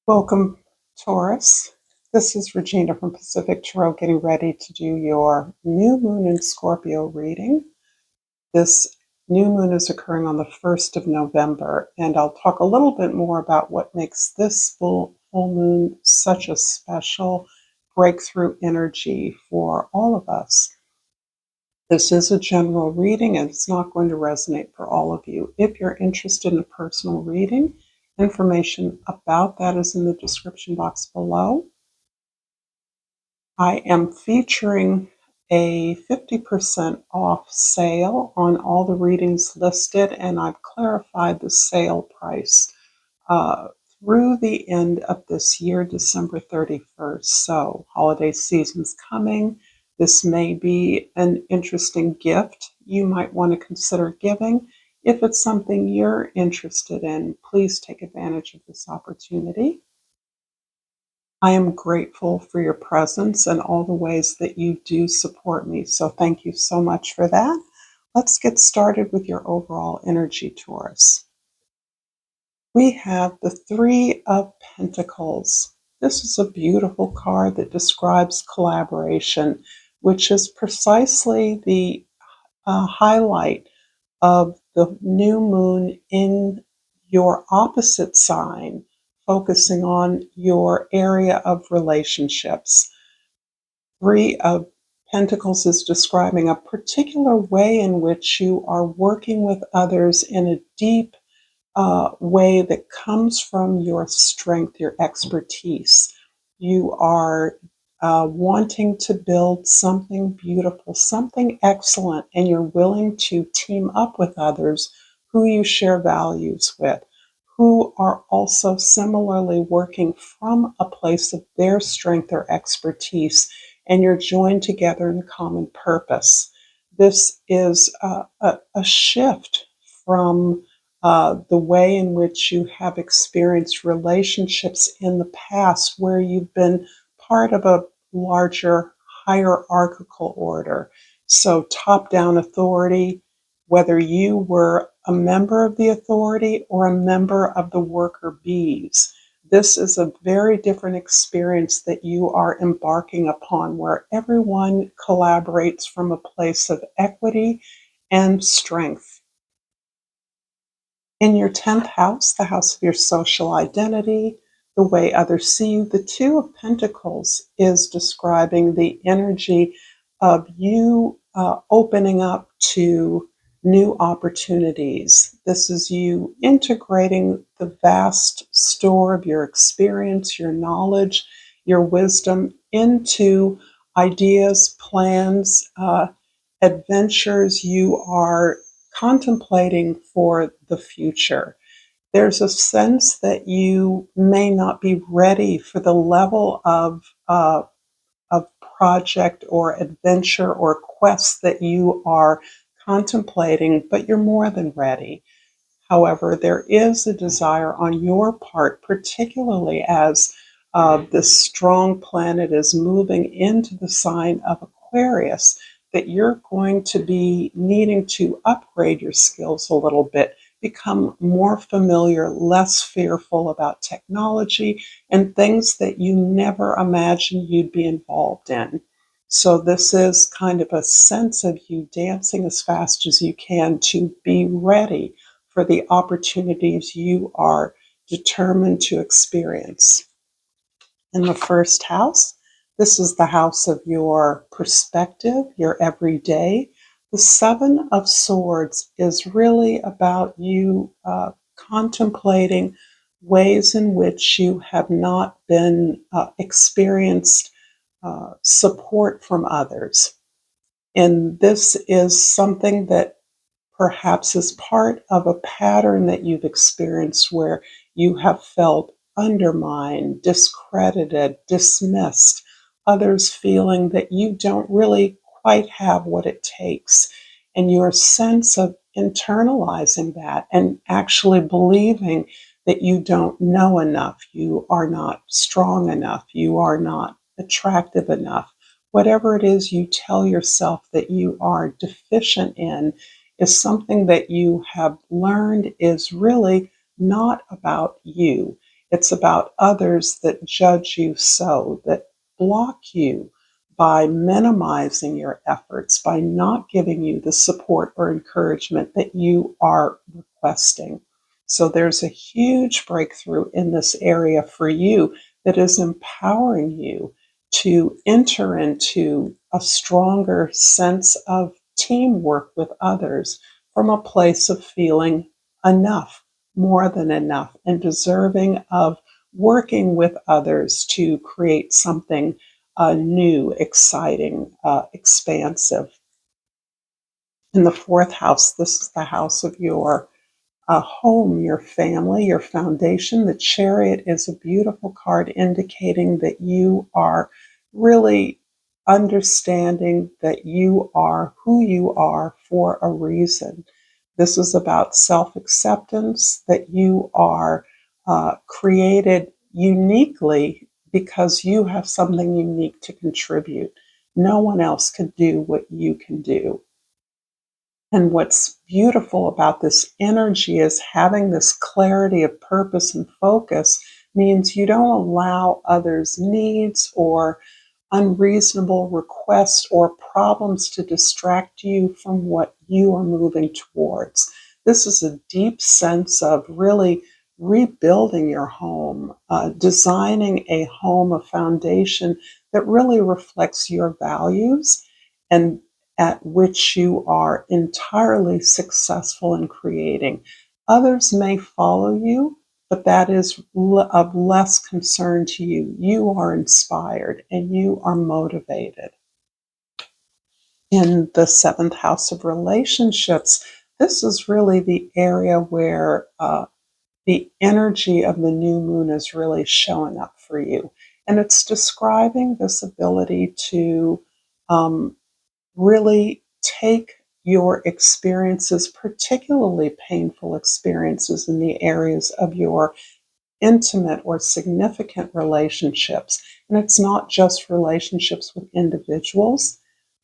Welcome, Taurus. This is Regina from Pacific Tarot getting ready to do your new moon in Scorpio reading. This new moon is occurring on the 1st of November, and I'll talk a little bit more about what makes this full moon such a special breakthrough energy for all of us. This is a general reading and it's not going to resonate for all of you. If you're interested in a personal reading, information about that is in the description box below. I am featuring a 50% off sale on all the readings listed, and I've clarified the sale price uh, through the end of this year, December 31st. So holiday season's coming. This may be an interesting gift you might want to consider giving. If it's something you're interested in, please take advantage of this opportunity. I am grateful for your presence and all the ways that you do support me. So thank you so much for that. Let's get started with your overall energy, Taurus. We have the Three of Pentacles. This is a beautiful card that describes collaboration, which is precisely the highlight of the new moon in your opposite sign, focusing on your area of relationships. Three of Pentacles is describing a particular way in which you are working with others in a deep way that comes from your strength, your expertise. You are wanting to build something beautiful, something excellent, and you're willing to team up with others who you share values with, who are also similarly working from a place of their strength or expertise, and you're joined together in common purpose. This is a shift from the way in which you have experienced relationships in the past where you've been part of a larger hierarchical order. So top-down authority, whether you were a member of the authority or a member of the worker bees, this is a very different experience that you are embarking upon where everyone collaborates from a place of equity and strength. In your 10th house, the house of your social identity, the way others see you, the Two of Pentacles is describing the energy of you opening up to new opportunities. This is you integrating the vast store of your experience, your knowledge, your wisdom into ideas, plans, adventures you are contemplating for the future. There's a sense that you may not be ready for the level of project or adventure or quest that you are contemplating, but you're more than ready. However, there is a desire on your part, particularly as this strong planet is moving into the sign of Aquarius, that you're going to be needing to upgrade your skills a little bit, become more familiar, less fearful about technology and things that you never imagined you'd be involved in. So this is kind of a sense of you dancing as fast as you can to be ready for the opportunities you are determined to experience. In the first house, this is the house of your perspective, your everyday. The Seven of Swords is really about you contemplating ways in which you have not been experienced support from others. And this is something that perhaps is part of a pattern that you've experienced where you have felt undermined, discredited, dismissed, others feeling that you don't really quite have what it takes. And your sense of internalizing that and actually believing that you don't know enough, you are not strong enough, you are not attractive enough. Whatever it is you tell yourself that you are deficient in is something that you have learned is really not about you. It's about others that judge you so, that block you by minimizing your efforts, by not giving you the support or encouragement that you are requesting. So there's a huge breakthrough in this area for you that is empowering you to enter into a stronger sense of teamwork with others from a place of feeling enough, more than enough, and deserving of working with others to create something new, exciting, expansive. In the fourth house, this is the house of your home, your family, your foundation. The Chariot is a beautiful card indicating that you are really understanding that you are who you are for a reason. This is about self acceptance, that you are created uniquely because you have something unique to contribute. No one else could do what you can do. And what's beautiful about this energy is having this clarity of purpose and focus means you don't allow others' needs or unreasonable requests or problems to distract you from what you are moving towards. This is a deep sense of really rebuilding your home, designing a home, a foundation that really reflects your values and at which you are entirely successful in creating. Others may follow you, but that is of less concern to you. You are inspired and you are motivated. In the seventh house of relationships, this is really the area where the energy of the new moon is really showing up for you. And it's describing this ability to really take your experiences, particularly painful experiences in the areas of your intimate or significant relationships. And it's not just relationships with individuals,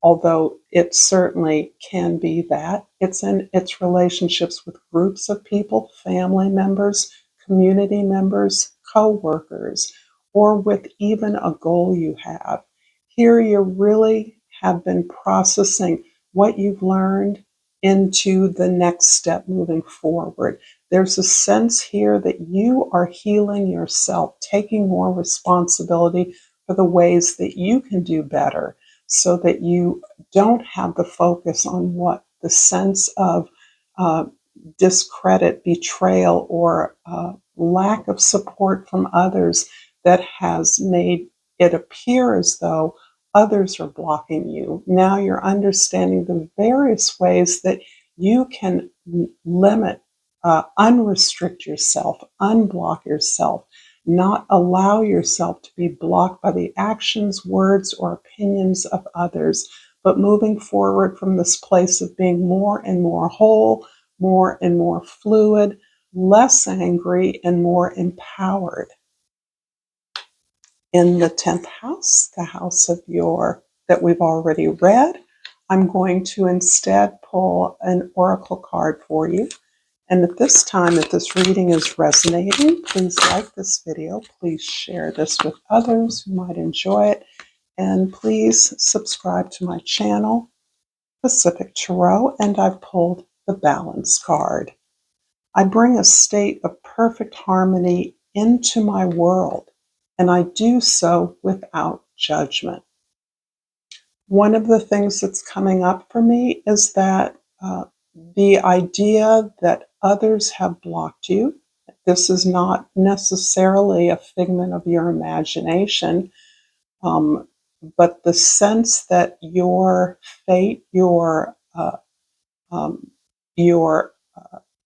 although it certainly can be that. It's relationships with groups of people, family members, community members, co-workers, or with even a goal you have. Here you really have been processing what you've learned into the next step moving forward. There's a sense here that you are healing yourself, taking more responsibility for the ways that you can do better so that you don't have the focus on what the sense of uh, discredit, betrayal, or lack of support from others that has made it appear as though others are blocking you. Now you're understanding the various ways that you can limit, unrestrict yourself, unblock yourself, not allow yourself to be blocked by the actions, words, or opinions of others, but moving forward from this place of being more and more whole, more and more fluid, less angry, and more empowered. In the 10th house, the house of your that we've already read, I'm going to instead pull an oracle card for you. And at this time, if this reading is resonating, please like this video. Please share this with others who might enjoy it. And please subscribe to my channel, Pacific Tarot, and I've pulled the Balance card. I bring a state of perfect harmony into my world, and I do so without judgment. One of the things that's coming up for me is that the idea that others have blocked you. This is not necessarily a figment of your imagination, um, but the sense that your fate, um, your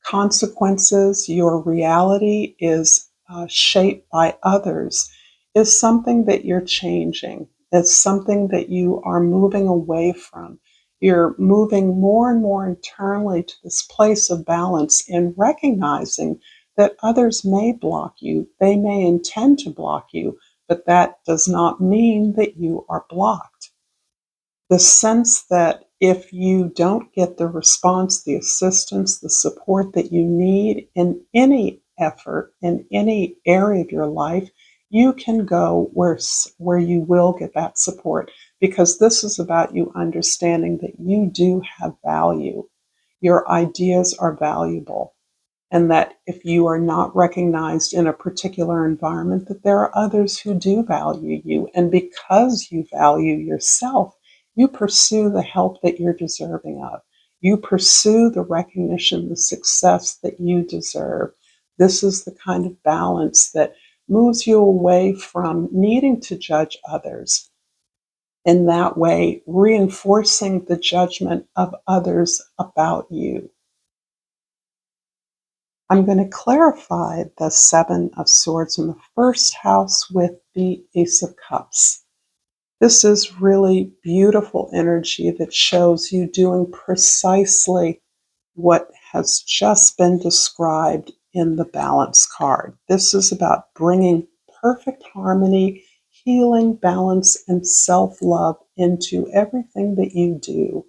consequences, your reality is shaped by others, is something that you're changing. It's something that you are moving away from. You're moving more and more internally to this place of balance in recognizing that others may block you. They may intend to block you, but that does not mean that you are blocked. The sense that if you don't get the response, the assistance, the support that you need in any effort in any area of your life, you can go where you will get that support, because this is about you understanding that you do have value. Your ideas are valuable, and that if you are not recognized in a particular environment, that there are others who do value you. And because you value yourself, you pursue the help that you're deserving of. You pursue the recognition, the success that you deserve. This is the kind of balance that moves you away from needing to judge others, in that way reinforcing the judgment of others about you. I'm going to clarify the Seven of Swords in the first house with the Ace of Cups. This is really beautiful energy that shows you doing precisely what has just been described in the balance card. This is about bringing perfect harmony, healing, balance, and self-love into everything that you do.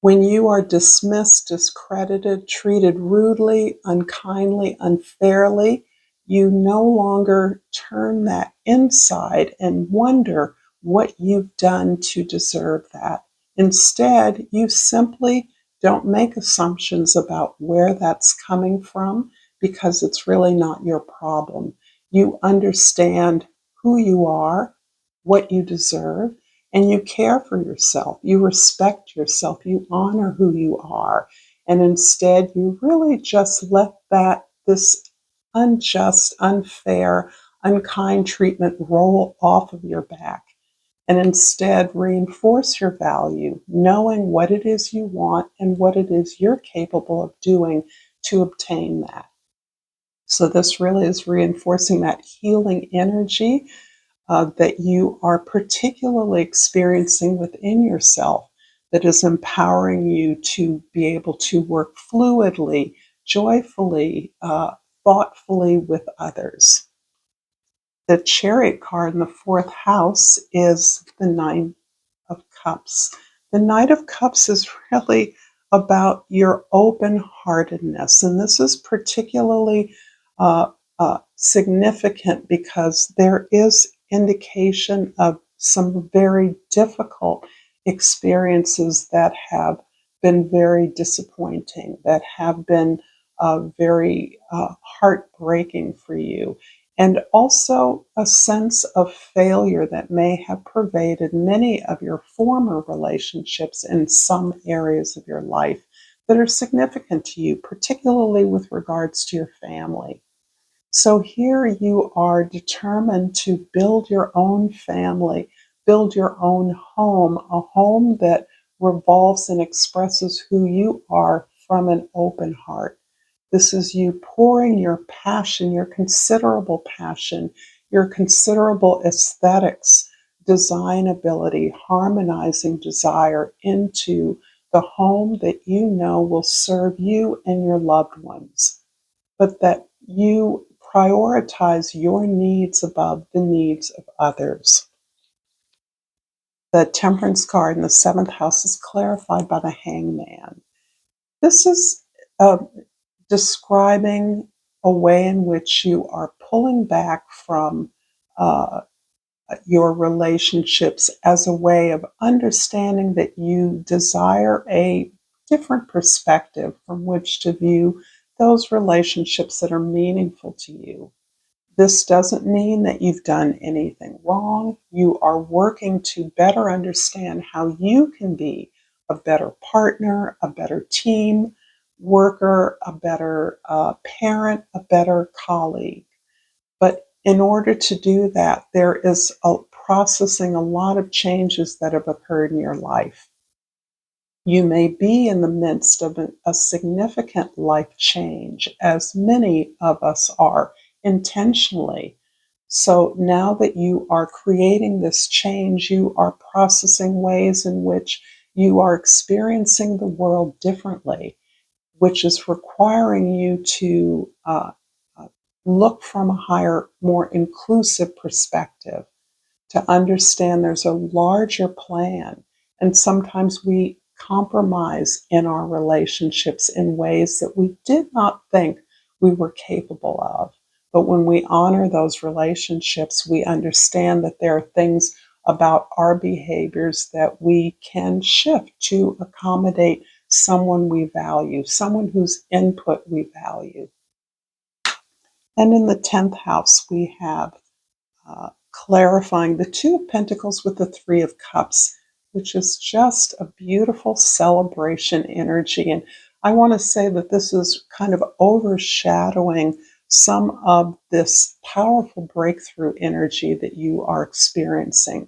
When you are dismissed, discredited, treated rudely, unkindly, unfairly, you no longer turn that inside and wonder what you've done to deserve that. Instead, you simply don't make assumptions about where that's coming from, because it's really not your problem. You understand who you are, what you deserve, and you care for yourself. You respect yourself. You honor who you are. And instead, you really just let this unjust, unfair, unkind treatment roll off of your back. And instead, reinforce your value, knowing what it is you want and what it is you're capable of doing to obtain that. So this really is reinforcing that healing energy that you are particularly experiencing within yourself, that is empowering you to be able to work fluidly, joyfully, thoughtfully with others. The Chariot card in the fourth house is the Nine of Cups. The Knight of Cups is really about your open-heartedness, and this is particularly significant because there is indication of some very difficult experiences that have been very disappointing, that have been very heartbreaking for you, and also a sense of failure that may have pervaded many of your former relationships in some areas of your life that are significant to you, particularly with regards to your family. So here you are determined to build your own family, build your own home, a home that revolves and expresses who you are from an open heart. This is you pouring your passion, your considerable passion, your considerable aesthetics, design ability, harmonizing desire into the home that you know will serve you and your loved ones, but that you prioritize your needs above the needs of others. The Temperance card in the seventh house is clarified by the Hangman. This is describing a way in which you are pulling back from uh, your relationships as a way of understanding that you desire a different perspective from which to view those relationships that are meaningful to you. This doesn't mean that you've done anything wrong. You are working to better understand how you can be a better partner, a better team worker, a better parent, a better colleague. But in order to do that, there is processing a lot of changes that have occurred in your life. You may be in the midst of a significant life change, as many of us are intentionally. So now that you are creating this change, you are processing ways in which you are experiencing the world differently, which is requiring you to look from a higher, more inclusive perspective, to understand there's a larger plan. And sometimes we compromise in our relationships in ways that we did not think we were capable of. But when we honor those relationships, we understand that there are things about our behaviors that we can shift to accommodate someone we value, someone whose input we value. And in the 10th house, we have clarifying the Two of Pentacles with the Three of Cups, which is just a beautiful celebration energy. And I want to say that this is kind of overshadowing some of this powerful breakthrough energy that you are experiencing.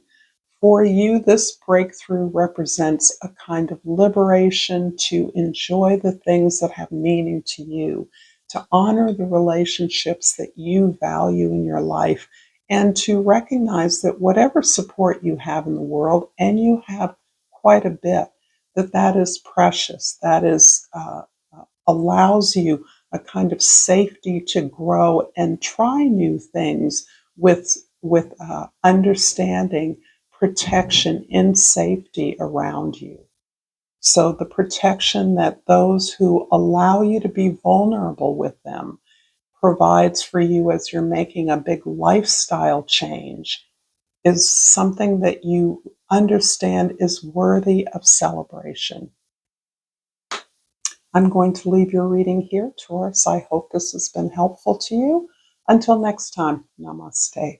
For you, this breakthrough represents a kind of liberation to enjoy the things that have meaning to you, to honor the relationships that you value in your life, and to recognize that whatever support you have in the world, and you have quite a bit, that is precious. That is allows you a kind of safety to grow and try new things with understanding, protection, and safety around you. So the protection that those who allow you to be vulnerable with them provides for you as you're making a big lifestyle change is something that you understand is worthy of celebration. I'm going to leave your reading here, Taurus. I hope this has been helpful to you. Until next time, namaste.